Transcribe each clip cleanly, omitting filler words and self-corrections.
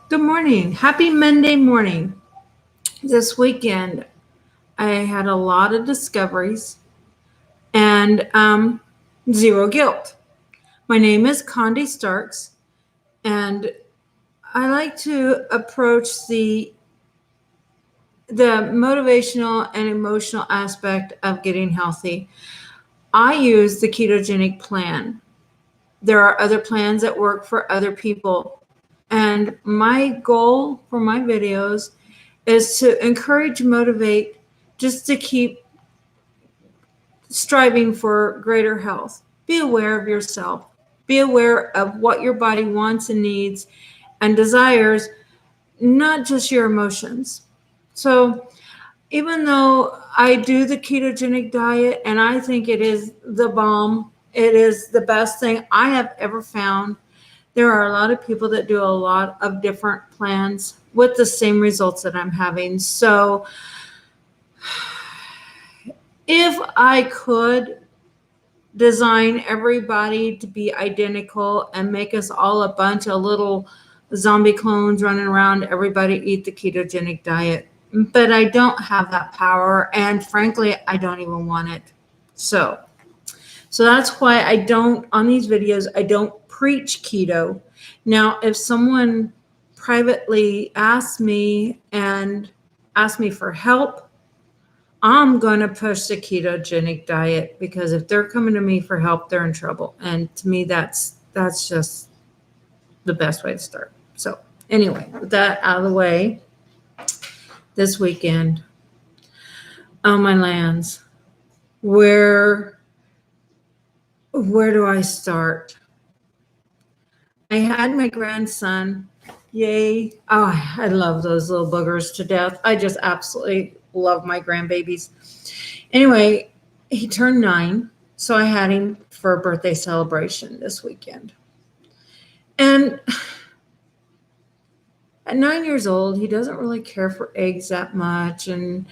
Good morning. Happy Monday morning. This weekend, I had a lot of discoveries and zero guilt. My name is Condi Starks, and I like to approach the motivational and emotional aspect of getting healthy. I use the ketogenic plan. There are other plans that work for other people. And my goal for my videos is to encourage, motivate, just to keep striving for greater health. Be aware of yourself. Be aware of what your body wants and needs and desires, not just your emotions. So, even though I do the ketogenic diet and I think it is the bomb, it is the best thing I have ever found. There are a lot of people that do a lot of different plans with the same results that I'm having. So, if I could design everybody to be identical and make us all a bunch of little zombie clones running around, everybody eat the ketogenic diet. But I don't have that power, and frankly, I don't even want it. So, so that's why I don't, on these videos, I don't preach keto. Now, if someone privately asks me for help, I'm going to push the ketogenic diet because if they're coming to me for help, they're in trouble. And to me, that's just the best way to start. So anyway, with that out of the way, this weekend on my lands, where where do I start? I had my grandson. Yay. Oh, I love those little boogers to death. I just absolutely love my grandbabies. Anyway, he turned 9, so I had him for a birthday celebration this weekend. And at 9 years old, he doesn't really care for eggs that much, and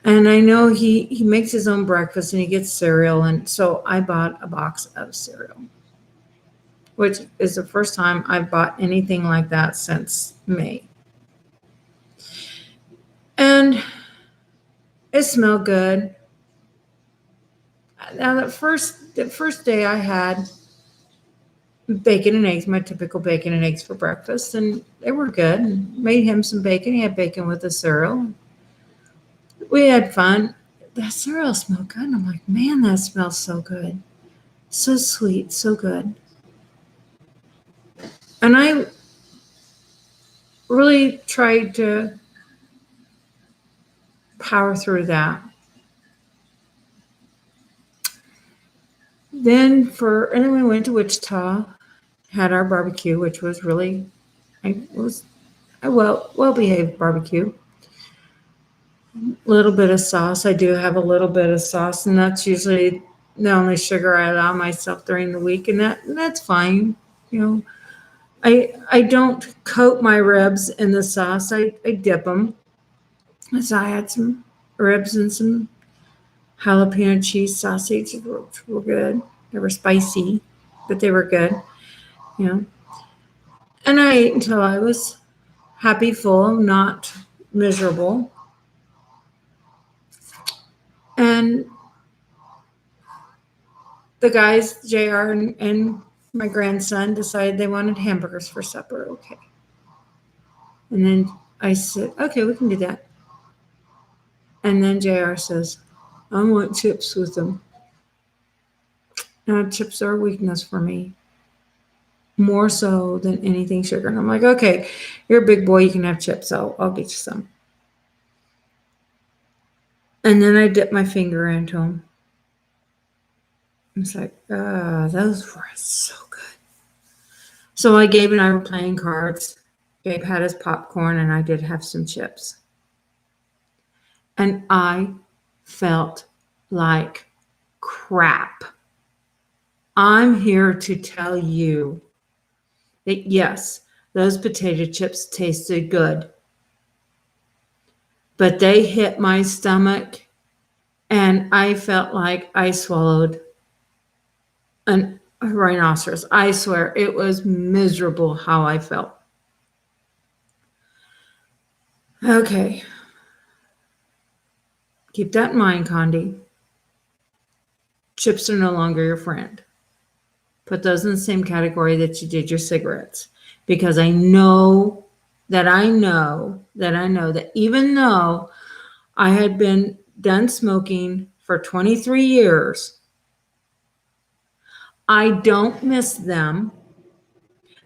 I know he makes his own breakfast and he gets cereal, and so I bought a box of cereal, which is the first time I've bought anything like that since May. And it smelled good. Now the first day I had bacon and eggs, my typical bacon and eggs for breakfast, and they were good. And made him some bacon. He had bacon with the cereal. We had fun. That cereal smelled good. And I'm like, man, that smells so good. So sweet, so good. And I really tried to power through that. And then we went to Wichita, had our barbecue, which was really, it was a well behaved barbecue. A little bit of sauce. I do have a little bit of sauce, and that's usually the only sugar I allow myself during the week, and that's fine. You know, I don't coat my ribs in the sauce. I dip them. So I had some ribs and some jalapeno cheese sausage, which were good. They were spicy, but they were good. You know, and I ate until I was happy, full, not miserable. And the guys, JR and my grandson, decided they wanted hamburgers for supper. Okay. And then I said, okay, we can do that. And then JR says, I want chips with them. Now, chips are a weakness for me, more so than anything sugar. And I'm like, okay, you're a big boy, you can have chips. I'll get you some. And then I dipped my finger into them. It's like, those were so good. So I Gabe and I were playing cards. Gabe had his popcorn, and I did have some chips. And I felt like crap. I'm here to tell you that yes, those potato chips tasted good, but they hit my stomach, and I felt like I swallowed a rhinoceros. I swear it was miserable how I felt. Okay. Keep that in mind, Condi. Chips are no longer your friend. Put those in the same category that you did your cigarettes. Because I know that even though I had been done smoking for 23 years, I don't miss them,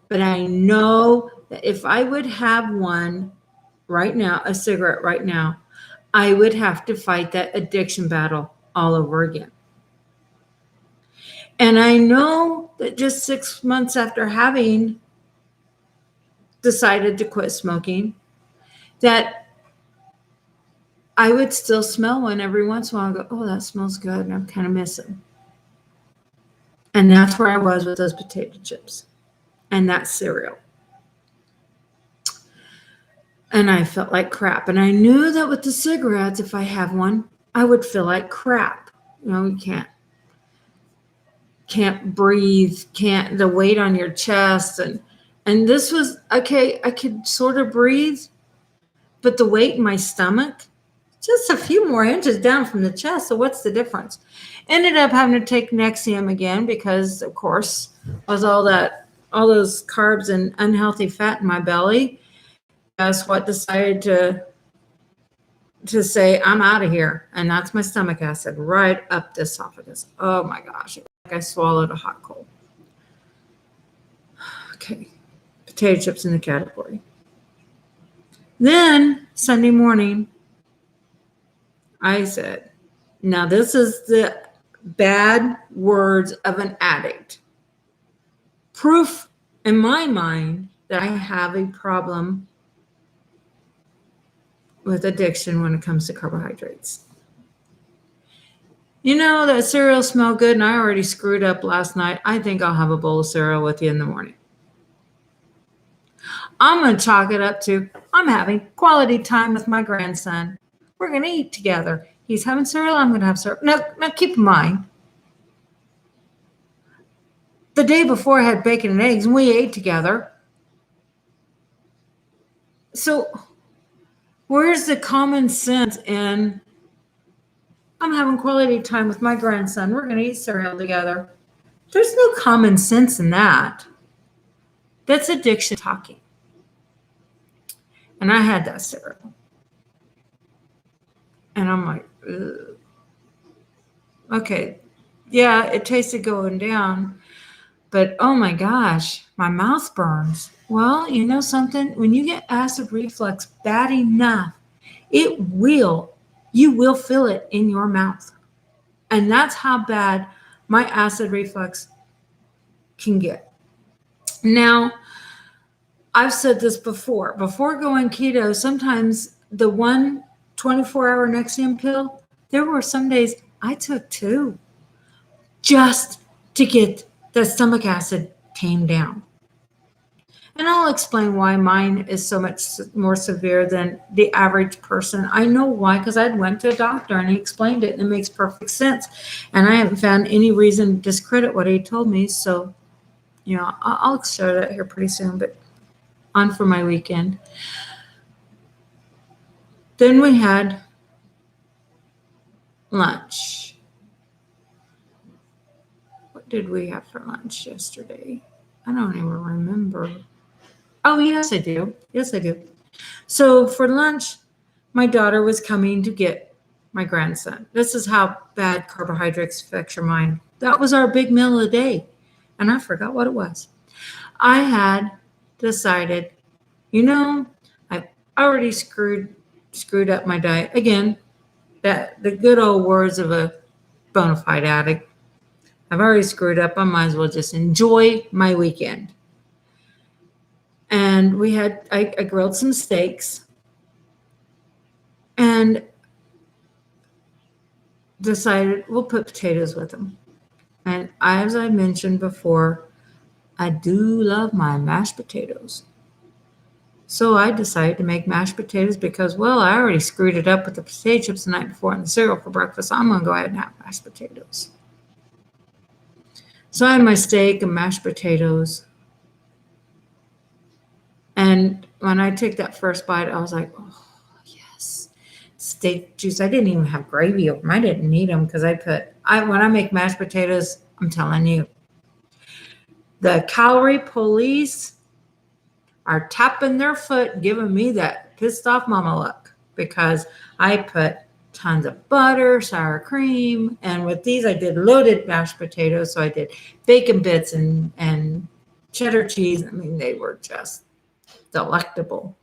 but I know that if I would have one right now, a cigarette right now, I would have to fight that addiction battle all over again. And I know that just 6 months after having decided to quit smoking, that I would still smell one every once in a while and go, oh, that smells good. And I'm kind of missing. And that's where I was with those potato chips and that cereal. And I felt like crap. And I knew that with the cigarettes, if I have one, I would feel like crap. You can't breathe, can't the weight on your chest. And this was okay, I could sort of breathe, but the weight in my stomach, just a few more inches down from the chest. So what's the difference? Ended up having to take Nexium again because, of course, was all those carbs and unhealthy fat in my belly. Guess what? Decided to say I'm out of here, and that's my stomach acid right up the esophagus. Oh my gosh, like I swallowed a hot coal. Okay, potato chips in the category. Then Sunday morning, I said, now this is the bad words of an addict. Proof in my mind that I have a problem with addiction when it comes to carbohydrates. You know, that cereal smelled good and I already screwed up last night. I think I'll have a bowl of cereal with you in the morning. I'm going to chalk it up to I'm having quality time with my grandson. We're going to eat together. He's having cereal. I'm going to have cereal. Now keep in mind, the day before I had bacon and eggs and we ate together. So where's the common sense in I'm having quality time with my grandson. We're going to eat cereal together. There's no common sense in that. That's addiction talking. And I had that cereal. And I'm like, ugh. Okay, yeah, it tasted going down. But oh my gosh, my mouth burns. Well, you know something? When you get acid reflux bad enough, you will feel it in your mouth. And that's how bad my acid reflux can get. Now, I've said this before going keto, sometimes the one 24-hour Nexium pill, there were some days I took 2 just to get the stomach acid tamed down. And I'll explain why mine is so much more severe than the average person. I know why, because I went to a doctor and he explained it and it makes perfect sense. And I haven't found any reason to discredit what he told me. So, I'll share that here pretty soon, but on for my weekend. Then we had lunch. What did we have for lunch yesterday? I don't even remember. Oh, yes, I do. Yes, I do. So for lunch, my daughter was coming to get my grandson. This is how bad carbohydrates affect your mind. That was our big meal of the day. And I forgot what it was. I had decided, I've already screwed up my diet. Again, that the good old words of a bona fide addict. I've already screwed up. I might as well just enjoy my weekend. And I grilled some steaks and decided we'll put potatoes with them. And as I mentioned before, I do love my mashed potatoes. So I decided to make mashed potatoes because, well, I already screwed it up with the potato chips the night before and the cereal for breakfast. I'm going to go ahead and have mashed potatoes. So I had my steak and mashed potatoes. And when I took that first bite, I was like, oh, steak juice. I didn't even have gravy over them. I didn't need them because when I make mashed potatoes, I'm telling you, the calorie police are tapping their foot, giving me that pissed off mama look because I put tons of butter, sour cream, and with these I did loaded mashed potatoes. So I did bacon bits and cheddar cheese. I mean, they were just delectable.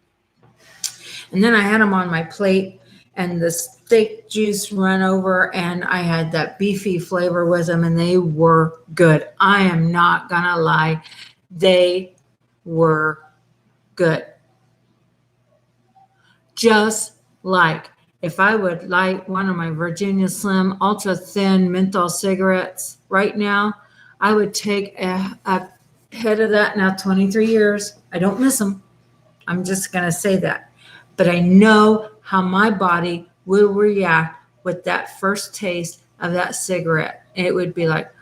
And then I had them on my plate and the steak juice run over, and I had that beefy flavor with them, and they were good. I am not gonna lie. They were good. Just like if I would light one of my Virginia Slim ultra thin menthol cigarettes right now, I would take a hit of that. Now 23 years, I don't miss them. I'm just going to say that. But I know how my body will react with that first taste of that cigarette. It would be like,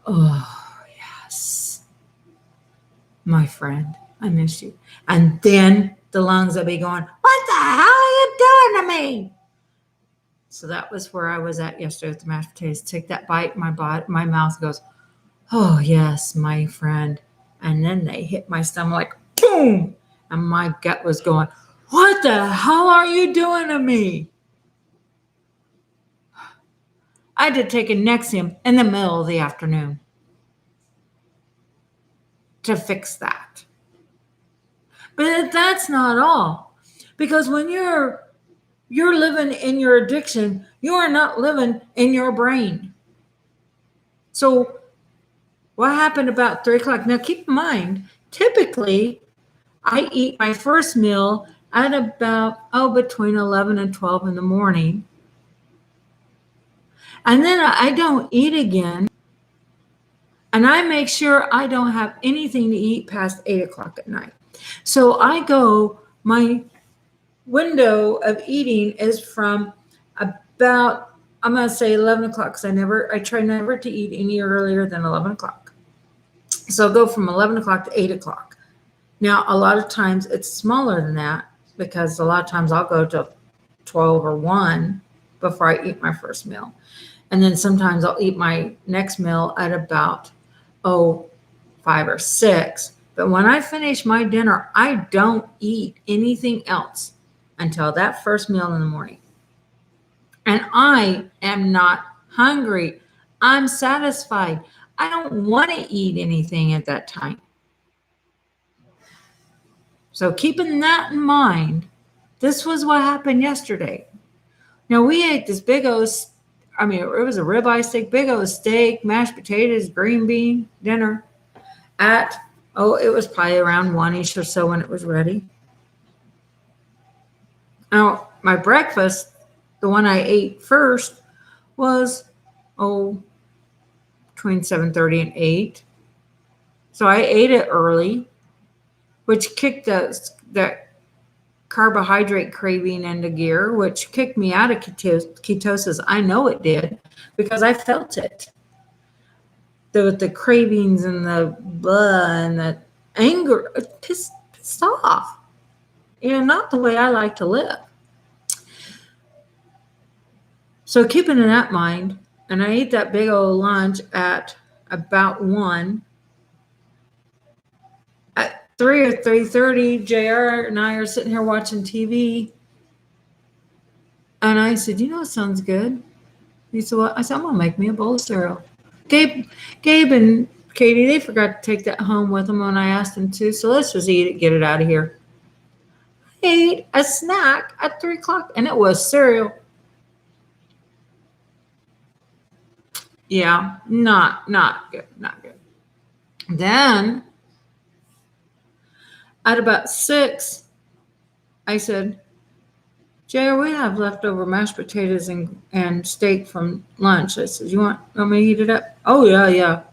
oh, yes, my friend, I miss you. And then the lungs will be going, what the hell are you doing to me? So that was where I was at yesterday with the mashed potatoes. Take that bite, my mouth goes, oh, yes, my friend. And then they hit my stomach like, boom. And my gut was going, what the hell are you doing to me? I had to take a Nexium in the middle of the afternoon to fix that. But that's not all. Because when you're living in your addiction, you are not living in your brain. So what happened about 3 o'clock? Now keep in mind, typically I eat my first meal at about, between 11 and 12 in the morning. And then I don't eat again. And I make sure I don't have anything to eat past 8 o'clock at night. So my window of eating is from about, I'm going to say 11 o'clock because I try never to eat any earlier than 11 o'clock. So I'll go from 11 o'clock to 8 o'clock. Now, a lot of times it's smaller than that because a lot of times I'll go to 12 or 1 before I eat my first meal. And then sometimes I'll eat my next meal at about, 5 or 6. But when I finish my dinner, I don't eat anything else until that first meal in the morning. And I am not hungry. I'm satisfied. I don't want to eat anything at that time. So keeping that in mind, this was what happened yesterday. Now we ate this big old, it was a ribeye steak, big old steak, mashed potatoes, green bean dinner at, it was probably around 1-ish or so when it was ready. Now my breakfast, the one I ate first, was, between 7:30 and 8. So I ate it early, which kicked that carbohydrate craving into gear, which kicked me out of ketosis. I know it did because I felt it. The cravings and the blah and the anger, pissed off. Not the way I like to live. So keeping in that mind, and I ate that big old lunch at about 1. At 3 or 3:30, JR and I are sitting here watching TV. And I said, it sounds good. He said, what? I said, I'm going to make me a bowl of cereal. Gabe and Katie, they forgot to take that home with them when I asked them to. So let's just eat it, get it out of here. I ate a snack at 3 o'clock, and it was cereal. Yeah, not good, not good. Then at about 6, I said, JR, we have leftover mashed potatoes and steak from lunch. I said, you want me to heat it up? Oh, yeah.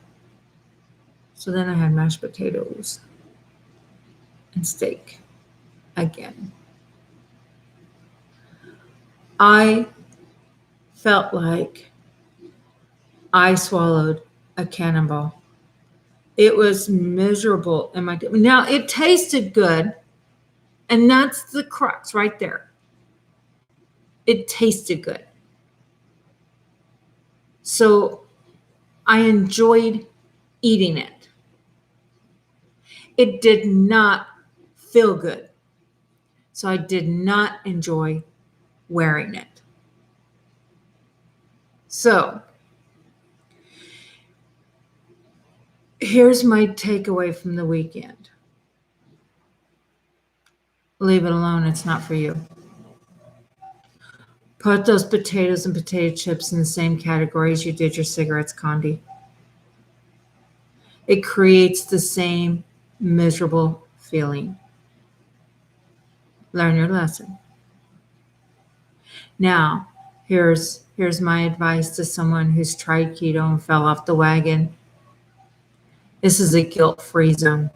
So then I had mashed potatoes and steak again. I felt like I swallowed a cannonball. It was miserable in my. Now it tasted good, and that's the crux right there. It tasted good. So I enjoyed eating it. It did not feel good. So I did not enjoy wearing it. So here's my takeaway from the weekend. Leave it alone. It's not for you. Put those potatoes and potato chips in the same category as you did your cigarettes, Condi. It creates the same miserable feeling. Learn your lesson. Now, here's my advice to someone who's tried keto and fell off the wagon. This is a guilt-free zone.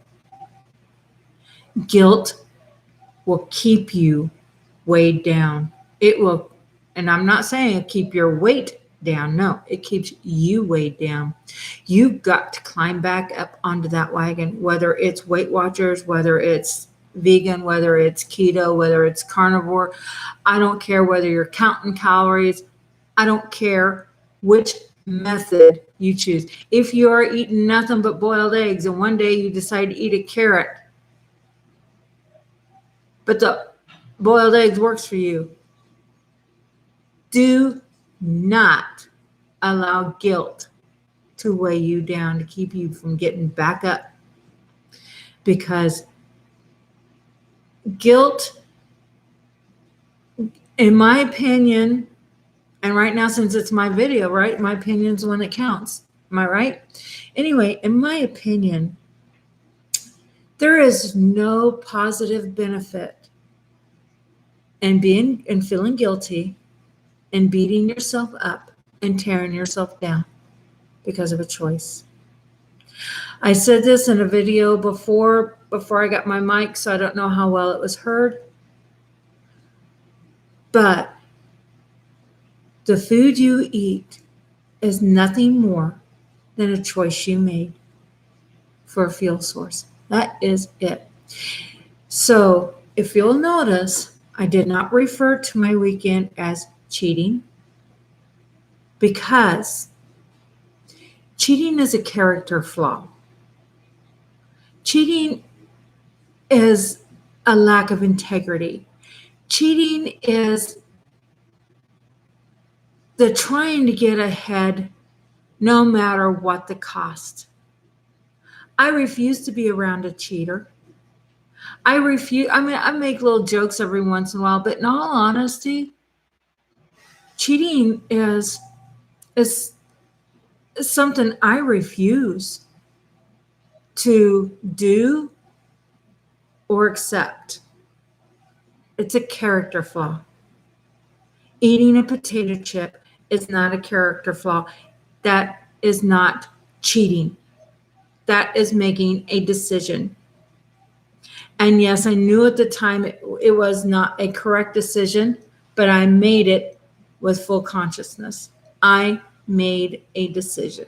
Guilt will keep you weighed down. It will, and I'm not saying it keep your weight down. No, it keeps you weighed down. You've got to climb back up onto that wagon, whether it's Weight Watchers, whether it's vegan, whether it's keto, whether it's carnivore. I don't care whether you're counting calories. I don't care which method you choose. If you are eating nothing but boiled eggs and one day you decide to eat a carrot, but the boiled eggs works for you, do not allow guilt to weigh you down, to keep you from getting back up. Because guilt, in my opinion, and right now, since it's my video, right, my opinion's the one that counts. Am I right? Anyway, in my opinion, there is no positive benefit in being and feeling guilty and beating yourself up and tearing yourself down because of a choice. I said this in a video before I got my mic, so I don't know how well it was heard. But the food you eat is nothing more than a choice you made for a fuel source. That is it. So if you'll notice, I did not refer to my weekend as cheating, because cheating is a character flaw. Cheating is a lack of integrity. Cheating is the trying to get ahead no matter what the cost. I refuse to be around a cheater. I make little jokes every once in a while, but in all honesty, cheating is something I refuse to do or accept. It's a character flaw. Eating a potato chip is not a character flaw. That is not cheating. That is making a decision. And yes, I knew at the time it was not a correct decision, but I made it with full consciousness. I made a decision.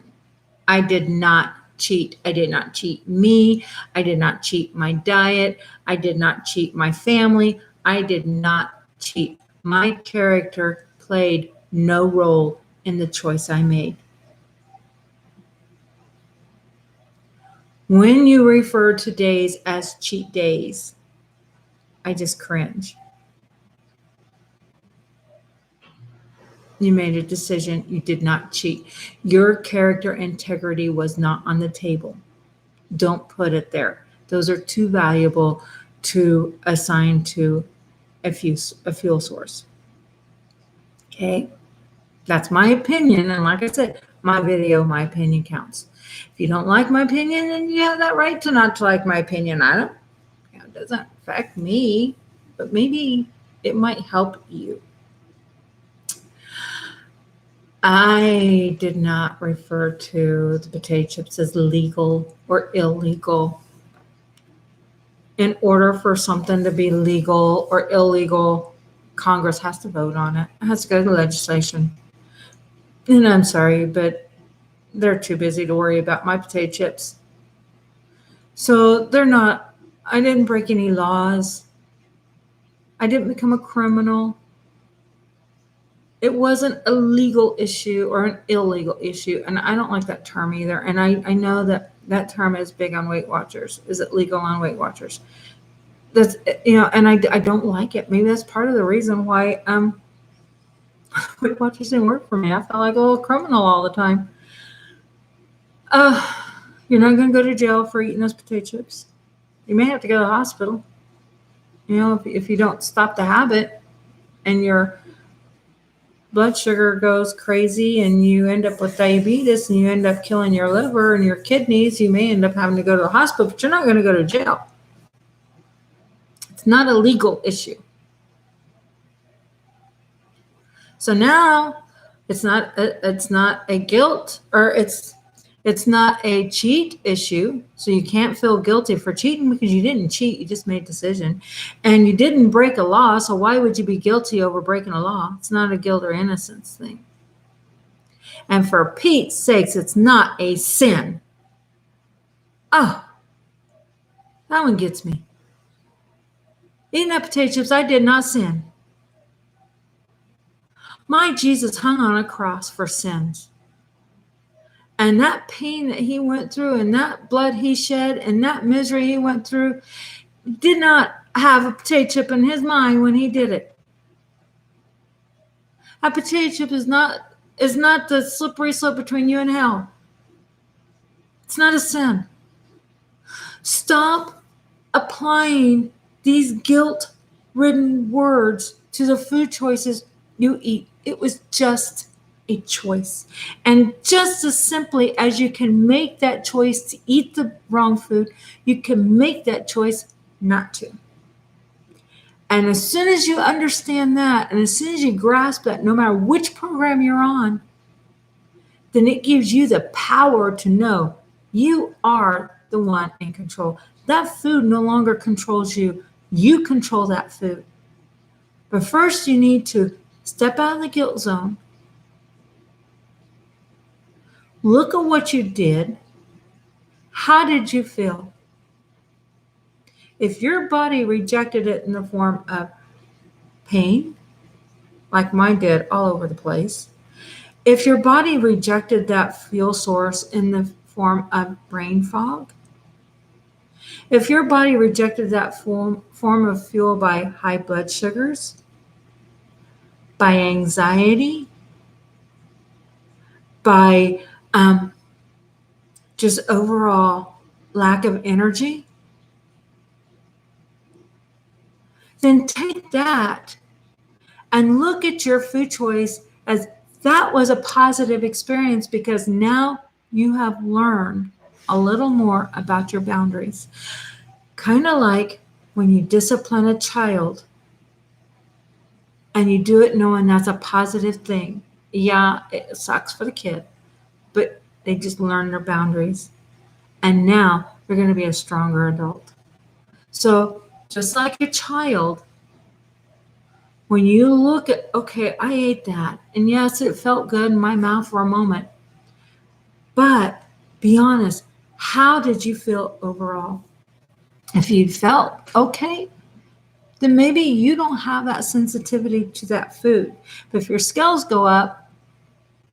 I did not cheat. I did not cheat me. I did not cheat my diet. I did not cheat my family. I did not cheat. My character played no role in the choice I made. When you refer to days as cheat days, I just cringe. You made a decision. You did not cheat. Your character integrity was not on the table. Don't put it there. Those are too valuable to assign to a fuel source. Okay? That's my opinion. And like I said, my video, my opinion counts. If you don't like my opinion, then you have that right to not to like my opinion. It doesn't affect me, but maybe it might help you. I did not refer to the potato chips as legal or illegal. In order for something to be legal or illegal, Congress has to vote on it. It has to go to legislation. And I'm sorry, but they're too busy to worry about my potato chips. So I didn't break any laws. I didn't become a criminal. It wasn't a legal issue or an illegal issue. And I don't like that term either. And I know that that term is big on Weight Watchers. Is it legal on Weight Watchers? That's, and I don't like it. Maybe that's part of the reason why Weight Watchers didn't work for me. I felt like a little criminal all the time. You're not going to go to jail for eating those potato chips. You may have to go to the hospital. If you don't stop the habit and your blood sugar goes crazy and you end up with diabetes and you end up killing your liver and your kidneys, you may end up having to go to the hospital, but you're not going to go to jail. It's not a legal issue. So now it's not a guilt, or it's not a cheat issue. So you can't feel guilty for cheating because you didn't cheat. You just made a decision and you didn't break a law. So why would you be guilty over breaking a law? It's not a guilt or innocence thing. And for Pete's sakes, it's not a sin. Oh, that one gets me. Eating that potato chips, I did not sin. My Jesus hung on a cross for sins. And that pain that he went through and that blood he shed and that misery he went through did not have a potato chip in his mind when he did it. A potato chip is not the slippery slope between you and hell. It's not a sin. Stop applying these guilt-ridden words to the food choices you eat. It was just a choice. And just as simply as you can make that choice to eat the wrong food, you can make that choice not to. And as soon as you understand that, and as soon as you grasp that, no matter which program you're on, then it gives you the power to know you are the one in control. That food no longer controls you. You control that food. But first you need to step out of the guilt zone. Look at what you did. How did you feel? If your body rejected it in the form of pain, like mine did all over the place, if your body rejected that fuel source in the form of brain fog, if your body rejected that form of fuel by high blood sugars, by anxiety, by just overall lack of energy, then take that and look at your food choice as that was a positive experience, because now you have learned a little more about your boundaries. Kind of like when you discipline a child and you do it knowing that's a positive thing. Yeah, it sucks for the kid, but they just learn their boundaries. And now they're going to be a stronger adult. So just like a child, when you look at, okay, I ate that, and yes, it felt good in my mouth for a moment, but be honest, how did you feel overall? If you felt okay, then maybe you don't have that sensitivity to that food. But if your scales go up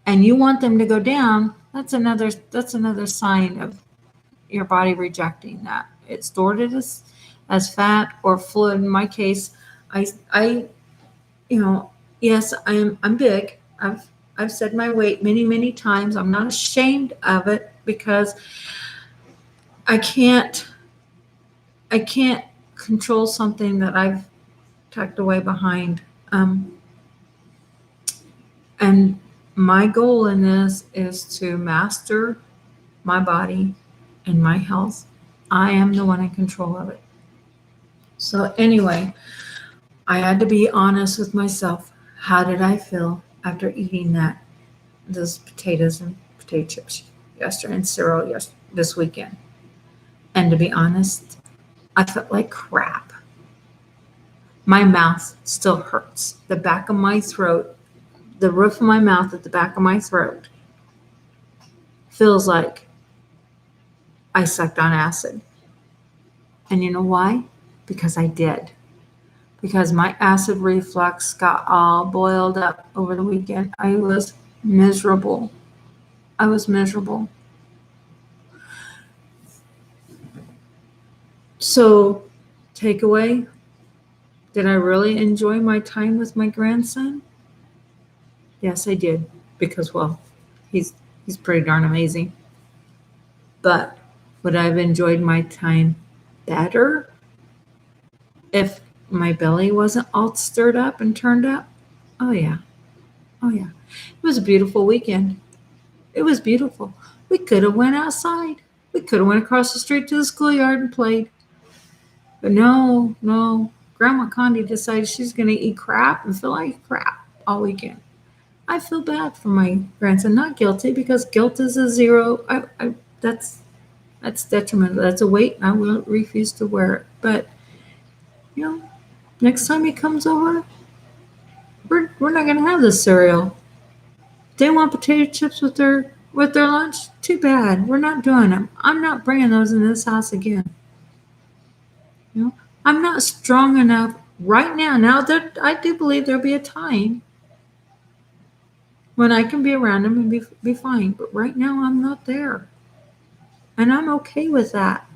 and you want them to go down, that's another sign of your body rejecting that. It stored it as fat or fluid. In my case, I yes, I'm big. I've said my weight many, many times. I'm not ashamed of it because I can't control something that I've tucked away behind. And my goal in this is to master my body and my health. I am the one in control of it. So anyway, I had to be honest with myself. How did I feel after eating those potatoes and potato chips yesterday and cereal this weekend? And to be honest, I felt like crap. My mouth still hurts. The back of my throat, the roof of my mouth at the back of my throat feels like I sucked on acid. And you know why? Because I did. because my acid reflux got all boiled up over the weekend. I was miserable. I was miserable. So, takeaway, did I really enjoy my time with my grandson? Yes, I did. Because, well, he's he's pretty darn amazing. But would I have enjoyed my time better if my belly wasn't all stirred up and turned up? Oh yeah. Oh yeah. It was a beautiful weekend. It was beautiful. We could have went outside. We could have went across the street to the schoolyard and played. But no, no. Grandma Condi decided she's going to eat crap and feel like crap all weekend. I feel bad for my grandson. Not guilty, because guilt is a zero. That's detrimental. That's a weight. I will refuse to wear it. But you know, next time he comes over, we're not going to have this cereal. They want potato chips with their lunch. Too bad. We're not doing them. I'm not bringing those in this house again. You know, I'm not strong enough right now. Now that I do believe there'll be a time when I can be around them and be fine. But right now, I'm not there, and I'm okay with that.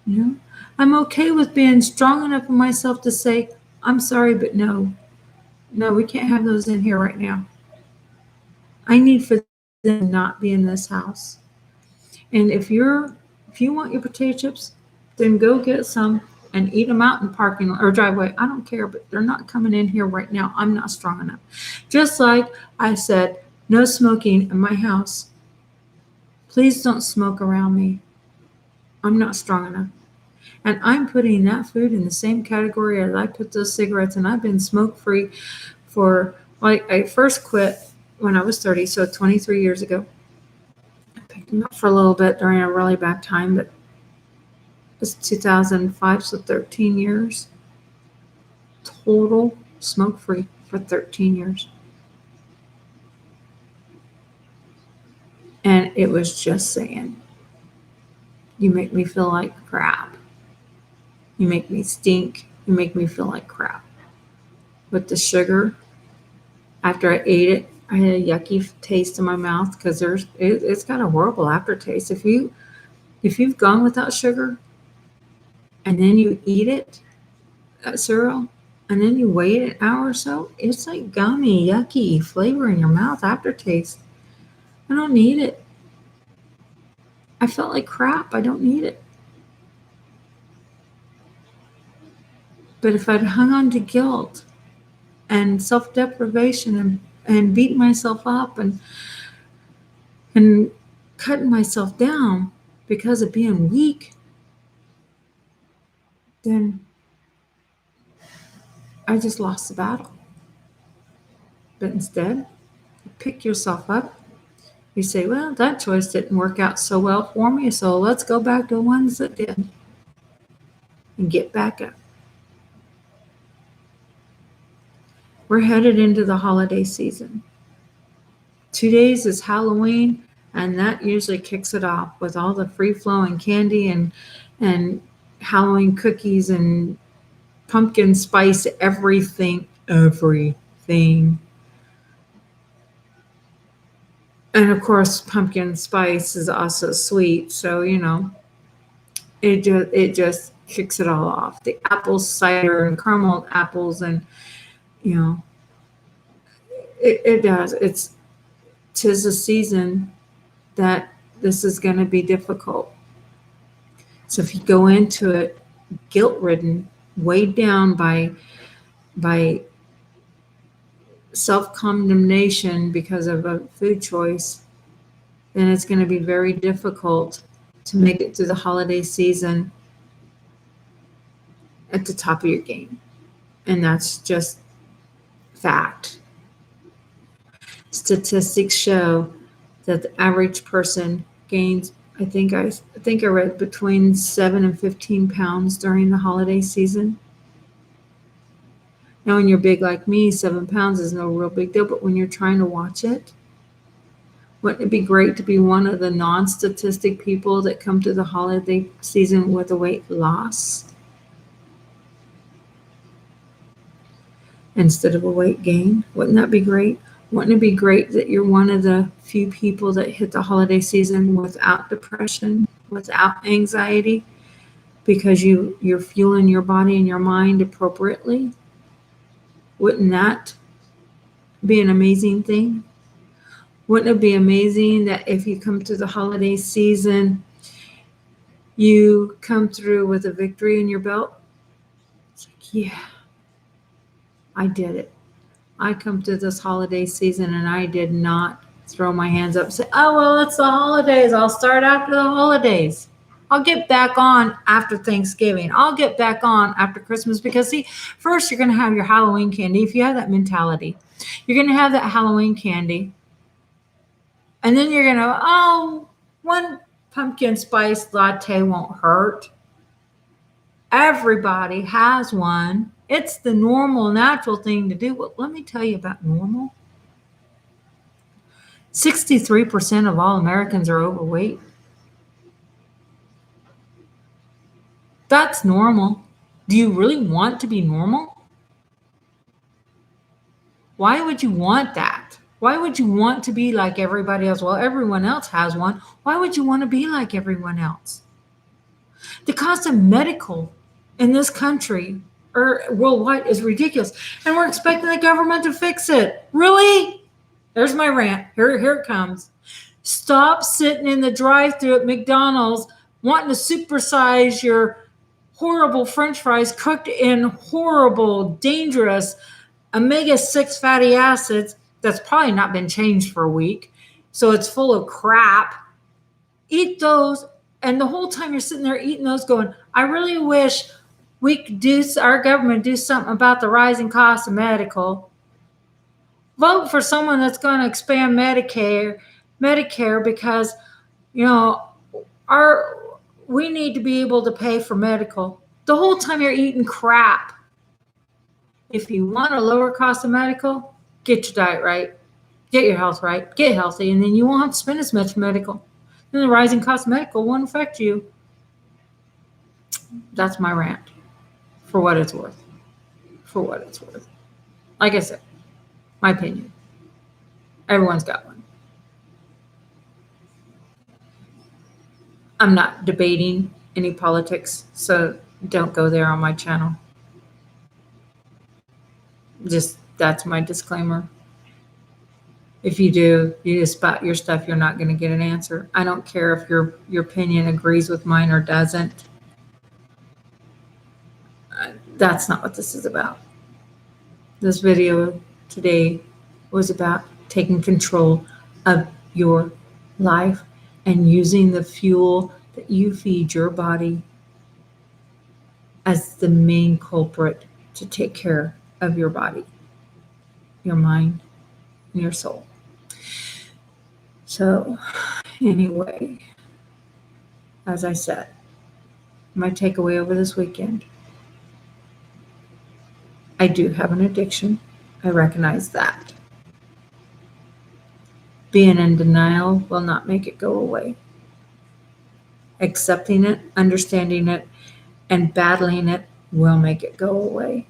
You know, I'm okay with being strong enough in myself to say, I'm sorry, but no, no, we can't have those in here right now. I need for them to not be in this house. And if you want your potato chips, then go get some and eat them out in parking lot or driveway. I don't care, but they're not coming in here right now. I'm not strong enough. Just like I said, no smoking in my house. Please don't smoke around me. I'm not strong enough. And I'm putting that food in the same category as I put those cigarettes. And I've been smoke free for, like, I first quit when I was 30, so 23 years ago. I picked them up for a little bit during a really bad time, but it was 2005, so 13 years. Total smoke free for 13 years. And it was just saying, you make me feel like crap. You make me stink. You make me feel like crap. With the sugar, after I ate it, I had a yucky taste in my mouth because it's got a horrible aftertaste. If you've gone without sugar and then you eat it, that cereal, and then you wait an hour or so, it's like gummy, yucky flavor in your mouth, aftertaste. I don't need it. I felt like crap. I don't need it. But if I'd hung on to guilt and self-deprivation and beating myself up and cutting myself down because of being weak, then I just lost the battle. But instead, you pick yourself up. You say, well, that choice didn't work out so well for me, so let's go back to the ones that did and get back up. We're headed into the holiday season. 2 days is Halloween, and that usually kicks it off with all the free-flowing candy and Halloween cookies and pumpkin spice, everything. And of course, pumpkin spice is also sweet, so it just kicks it all off. The apple cider and caramel apples, and it does. Tis a season that this is going to be difficult. So if you go into it guilt-ridden, weighed down by self-condemnation because of a food choice, then it's going to be very difficult to make it through the holiday season at the top of your game. And that's just fact. Statistics show that the average person gains, I think I read, between 7 and 15 pounds during the holiday season. Now, when you're big like me, 7 pounds is no real big deal, but when you're trying to watch it, wouldn't it be great to be one of the non-statistic people that come to the holiday season with a weight loss? instead of a weight gain. Wouldn't that be great? Wouldn't it be great that you're one of the few people that hit the holiday season without depression, without anxiety, because you're fueling your body and your mind appropriately? Wouldn't that be an amazing thing? Wouldn't it be amazing that if you come to the holiday season, you come through with a victory in your belt? It's like, yeah, I did it. I come to this holiday season and I did not throw my hands up and say, oh, well, it's the holidays. I'll start after the holidays. I'll get back on after Thanksgiving. I'll get back on after Christmas because, see, first you're going to have your Halloween candy. If you have that mentality, you're going to have that Halloween candy. And then you're going to, oh, one pumpkin spice latte won't hurt. Everybody has one. It's the normal, natural thing to do. Well, let me tell you about normal. 63% of all Americans are overweight. That's normal. Do you really want to be normal? Why would you want that? Why would you want to be like everybody else? Well, everyone else has one. Why would you want to be like everyone else? The cost of medical in this country or worldwide is ridiculous. And we're expecting the government to fix it. Really? There's my rant. Here it comes. Stop sitting in the drive-thru at McDonald's wanting to supersize your horrible French fries cooked in horrible, dangerous omega-6 fatty acids that's probably not been changed for a week. So it's full of crap. Eat those. And the whole time you're sitting there eating those going, I really wish we could our government do something about the rising cost of medical. Vote for someone that's going to expand Medicare because, we need to be able to pay for medical. The whole time you're eating crap. If you want a lower cost of medical, get your diet right. Get your health right. Get healthy, and then you won't have to spend as much for medical. Then the rising cost of medical won't affect you. That's my rant. For what it's worth. For what it's worth. Like I said, my opinion. Everyone's got one. I'm not debating any politics, so don't go there on my channel. Just, that's my disclaimer. If you do, you just spout your stuff, you're not going to get an answer. I don't care if your opinion agrees with mine or doesn't. That's not what this is about. This video today was about taking control of your life and using the fuel that you feed your body as the main culprit to take care of your body, your mind, and your soul. So anyway, as I said, my takeaway over this weekend, I do have an addiction. I recognize that. Being in denial will not make it go away. Accepting it, understanding it, and battling it will make it go away.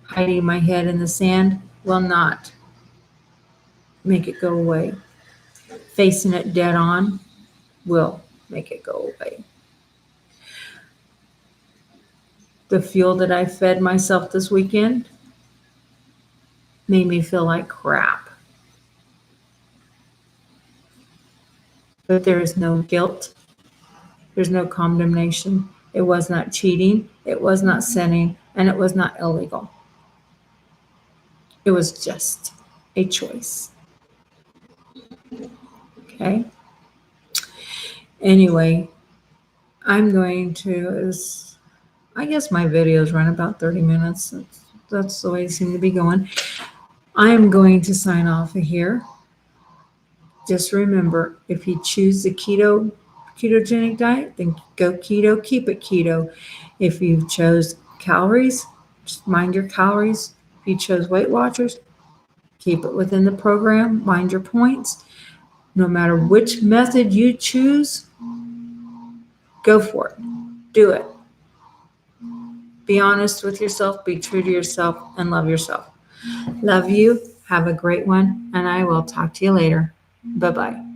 Hiding my head in the sand will not make it go away. Facing it dead on will make it go away. The fuel that I fed myself this weekend made me feel like crap. But there is no guilt. There's no condemnation. It was not cheating. It was not sinning. And it was not illegal. It was just a choice. Okay? Anyway, I'm going to, I guess my videos run about 30 minutes. That's the way they seem to be going. I'm going to sign off of here. Just remember, if you choose the ketogenic diet, then go keto, keep it keto. If you chose calories, just mind your calories. If you chose Weight Watchers, keep it within the program, mind your points. No matter which method you choose, go for it. Do it. Be honest with yourself, be true to yourself, and love yourself. Love you. Have a great one. And I will talk to you later. Bye bye.